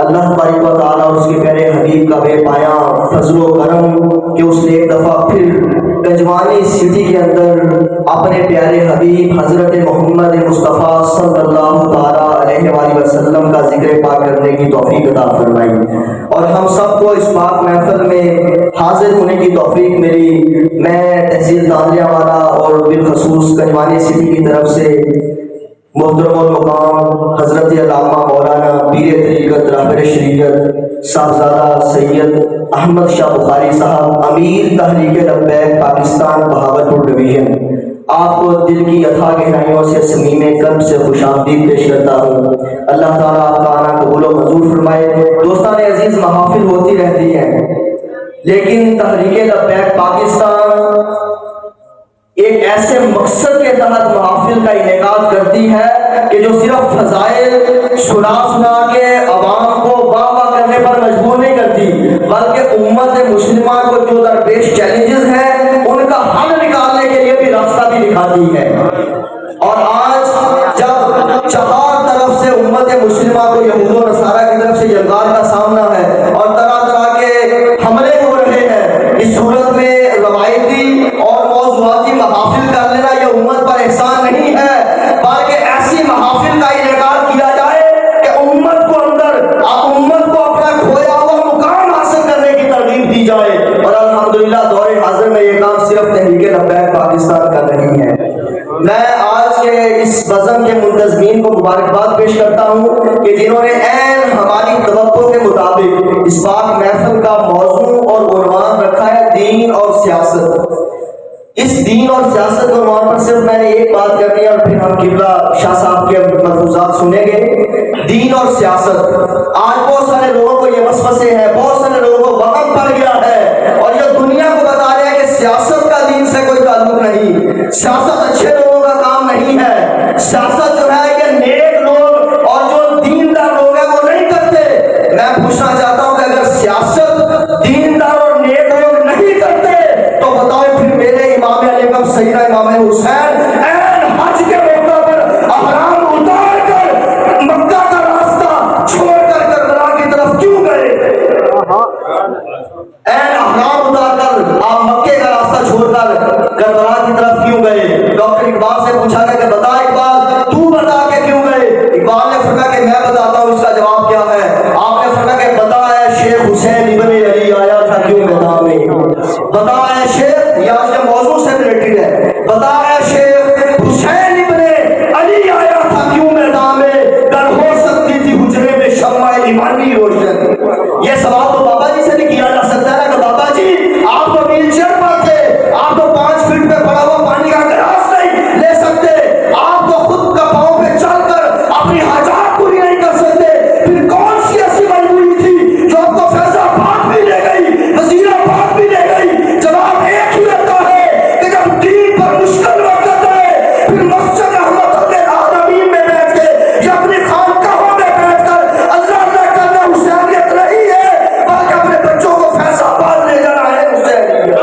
اللہ تبارک و تعالیٰ اور اس کے پیارے حبیب کا بے پایاں فضل و کرم کہ اس نے ایک دفعہ پھر گنجوانی سٹی کے اندر اپنے پیارے حبیب حضرت محمد مصطفیٰ صلی اللہ تعالیٰ علیہ وآلہ وسلم کا ذکر پاک کرنے کی توفیق عطا فرمائی، اور ہم سب کو اس پاک محفل میں حاضر ہونے کی توفیق ملی۔ میں تحصیل دانیہ والا اور بالخصوص گنجوانی سٹی کی طرف سے محترم المقام حضرت علامہ مولانا پیر طریقت رہبر شریعت صاحبزادہ سید احمد شاہ بخاری صاحب امیر تحریک لبیک پاکستان بہاولپور ڈویژن، آپ کو دل کی اتھاہ گہرائیوں سے صمیم قلب سے خوش آمدید پیش کرتا ہوں۔ اللہ تعالیٰ آپ کا آنا قبول و منظور فرمائے۔ دوستان عزیز، محافل ہوتی رہتی ہیں، لیکن تحریک لبیک پاکستان ایک ایسے مقصد کے تحت محافل کا انعقاد کرتی ہے کہ جو صرف فضائل سنا کے عوام کو واہ واہ کرنے پر مجبور نہیں کرتی، بلکہ امت مسلمہ کو جو درپیش چیلنجز ہیں ان کا حل نکالنے کے لیے بھی راستہ بھی دکھاتی ہے۔ اور آج جب چار طرف سے امت مسلمہ کو یہود و نصارہ کی طرف سے جنگال کا سامنا ہے اور طرح طرح کے حملے ہو رہے ہیں، اس صورت میں روایتی اور موضوعاتی محافل کر لینا یہ امت پر احسان نہیں ہے، بلکہ ایسی محافل کا انعقاد کیا جائے کہ امت کو اپنا کھویا ہوا مقام حاصل کرنے کی ترغیب دی جائے۔ اور الحمدللہ دور حاضر میں یہ کام صرف تحریک لبیک پاکستان کر رہی ہے۔ میں آج کے اس بزم کے منتظمین کو مبارکباد پیش کرتا ہوں کہ جنہوں نے عین ہماری توقع کے مطابق اس پاک محفل کا موضوع اور عنوان رکھا ہے دین اور سیاست۔ اس دین اور سیاست کے عنوان پر صرف میں نے ایک بات کرنی ہے اور پھر ہم قبلہ شاہ صاحب کے ملفوظات سنیں گے۔ دین اور سیاست، آج بہت سارے لوگوں کو یہ وسوسے ہیں، بہت سارے لوگوں کو وہم پڑ گیا ہے اور یہ دنیا کو بتا رہا ہے کہ سیاست کا دین سے کوئی تعلق نہیں، سیاست اچھے لوگوں کا کام نہیں ہے، سیاست جو ہے یہ نیک لوگ اور جو دیندار لوگ ہیں وہ نہیں کرتے۔ میں پوچھنا چاہتا ہوں کہ اگر سیاست دیندار اور نیک لوگ نہیں کرتے تو بتاؤ پھر میرے امام علی کا سیدنا امام حسین این حج کے موقع پر احرام اتار کر مکہ کا راستہ چھوڑ کر کربلا کی طرف کیوں گئے؟ این احرام اتار کر آپ مکے کا راستہ چھوڑ کر کربلا کی طرف کیوں گئے؟ ڈاکٹر اقبال سے پوچھا گیا کہ بتا اقبال تو بتا کے کیوں گئے؟ اقبال نے فرمایا کہ میں بتاتا ہوں اس کا جواب کیا ہے۔ آپ نے فرمایا کہ بتا ہے شیخ حسین ابن علی آیا تھا کیوں میدان میں، بتا ہے شیخ، یہ آج کے موضوع سے ریلیٹڈ ہے، بتا ہے شیخ حسین ابن علی آیا تھا کیوں میدان میں، گر ہو سکتی تھی حجرے میں شمع ایمانی روشن۔ یہ سوال تو بابا جی سے نہیں کیا جا سکتا ہے کہ بابا جی آپ تو ویل چیئر پر تھے، آپ تو 5 فٹ پہ پڑا ہوا پانی کا گلاس نہیں لے سکتے، آپ تو خود کا پاؤں پہ چل کر اپنی حاجات پوری نہیں کر سکتے، پھر کون سی ایسی مجبوری تھی جو آپ کو فیض آباد بھی لے گئی، وزیر آباد بھی لے گئی؟ جواب ایک ہی رہتا ہے کہ جب دین پر مشکل وقت ہے پھر مسجد احمد العالمین میں بیٹھ کے یا اپنی خانقاہوں میں بیٹھ کر اللہ اللہ کرنا حسینیت نہیں ہے، بلکہ اپنے بچوں کو فیض آباد لے جانا ہے حسینیت۔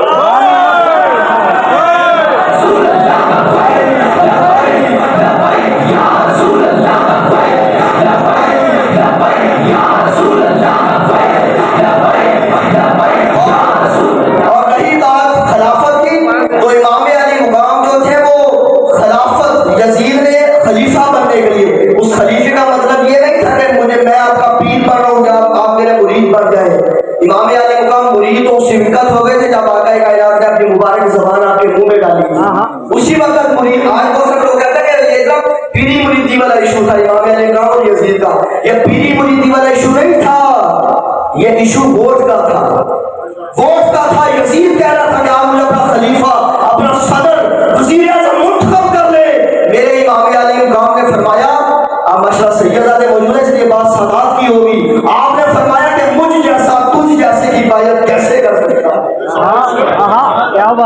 اور رہی بات خلافت کی، تو امام علی مقام جو تھے وہ خلافت یزید نے خلیفہ بننے کے لیے، اس خلیفے کا مطلب یہ نہیں تھا کہ میں آپ کا پیر بن رہا ہوں کہ آپ میرے مرید بن جائیں۔ امام علی مقام مرید تو اسی وقت ہو گئے تھے جب آقا کائنات نے اپنی مبارک زبان آپ کے منہ میں ڈالی تھی، اسی وقت مرید۔ آج بہت سارے لوگ کہتے ہیں کہ یہ ایک پیری مریدی والا ایشو تھا امام علی مقام اور یزید کا، یہ پیری مریدی والا ایشو نہیں تھا، یہ ایشو ووٹ کا تھا، ووٹ کا تھا۔ یزید کہہ رہا تھا کہ آپ مجھے اپنا خلیفہ، اپنا صدر، وزیر اعظم منتخب کر لے۔ میرے امام علی مقام نے فرمایا، آپ ماشاءاللہ سیدزادے موجود ہیں اس لیے بات سادات کی ہوگی، آپ نے فرمایا کہ مجھ جیسا تجھ جیسے کی پایت کیسے کر سکتا،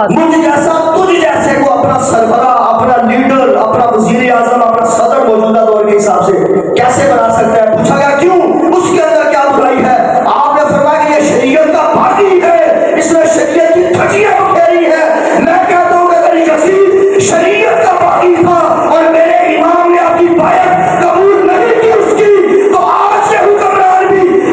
مجھ جیسا تجھ جیسے کو اپنا سربراہ، اپنا لیڈر، اپنا وزیر اعظم، اپنا صدر موجودہ دور کے حساب سے کیسے بنا سکتا ہے؟ پوچھا گیا کیوں، اس کے اندر کیا برائی ہے؟ آپ نے فرمایا کہ یہ شریعت کا باغی ہے، اس نے شریعت کی دھجیاں بکھیری ہے۔ میں کہتا ہوں کہ اگر یزید شریعت کا باغی تھا اور میرے امام نے آپ کی بیعت قبول نہیں کی اس کی، تو آج سے حکمران بھی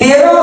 13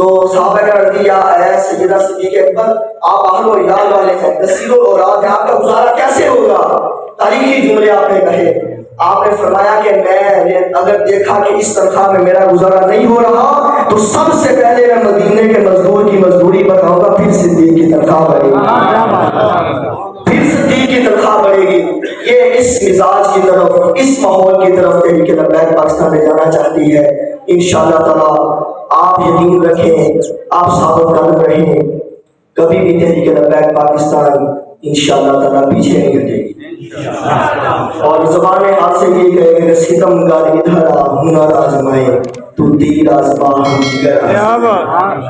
تو صحابہ کا رضی یا اے سیدہ صدیق اکبر آپ اہل و عیال والے ہیں، نصیب و اولاد ہیں، آپ کا گزارا کیسے ہوگا؟ تاریخی جملے آپ نے کہے. آپ نے فرمایا کہ میں اگر دیکھا کہ اس تنخواہ میں میرا گزارا نہیں ہو رہا تو سب سے پہلے میں مدینے کے مزدور کی مزدوری بتاؤں گا، پھر صدیق کی تنخواہ بڑھے گی، پھر صدیق کی تنخواہ بڑھے گی. یہ اس مزاج کی طرف، اس ماحول کی طرف تحریک لبیک پاکستان لے جانا چاہتی ہے. انشاءاللہ تعالیٰ آپ یقین رکھیں، آپ ثابت قدم رہیں، کبھی بھی تحریک لبیک پاکستان انشاءاللہ تعالیٰ پیچھے نہیں ہٹے گی. اور زبان حال سے یہ کہے کہ ستم گاری دھرا ہنر آزمائے تو تیر آزما ہم جگر آزمائے.